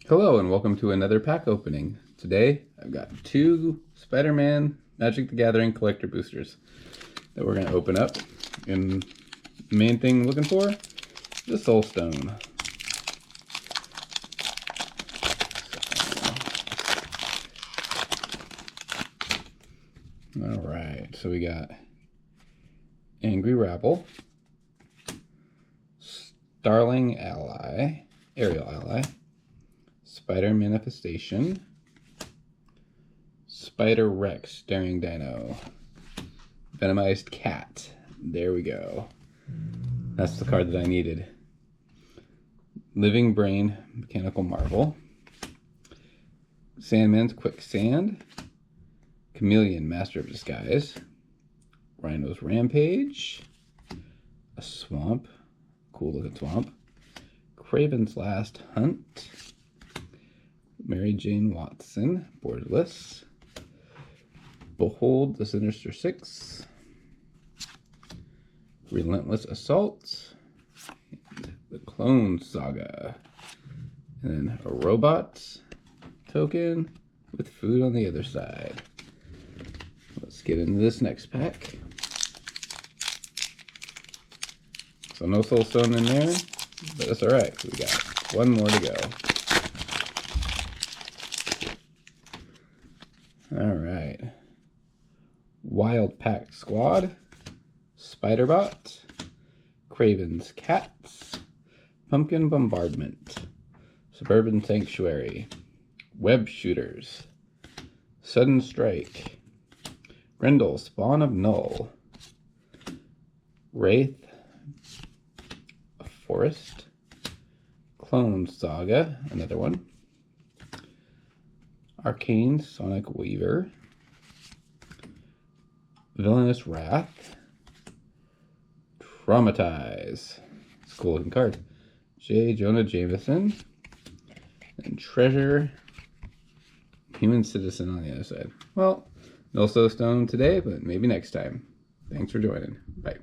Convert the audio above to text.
Hello and welcome to another pack opening. Today I've got two Spider-Man Magic the Gathering collector boosters that we're going to open up. And the main thing I'm looking for, the Soul Stone. Alright, so we got Angry Rabble, Starling Ally, Aerial Ally, Spider Manifestation, Spider Rex, Daring Dino, Venomized Cat. There we go. That's the card that I needed. Living Brain, Mechanical Marvel, Sandman's Quicksand, Chameleon, Master of Disguise, Rhino's Rampage, a Swamp, cool looking Swamp, Craven's Last Hunt, Mary Jane Watson, Borderless, Behold the Sinister Six, Relentless Assault, and the Clone Saga, and then a robot token with food on the other side. Let's get into this next pack. So no Soul Stone in there, but that's alright. We got one more to go. Alright. Wild Pack Squad, Spiderbot, Craven's Cats, Pumpkin Bombardment, Suburban Sanctuary, Web Shooters, Sudden Strike, Grendel, Spawn of Null, Wraith, a Forest, Clone Saga, another one, Arcane Sonic Weaver, Villainous Wrath, Traumatize, it's a cool looking card, J. Jonah Jameson, and Treasure, Human Citizen on the other side. Well, no Soul Stone today, but maybe next time. Thanks for joining. Bye.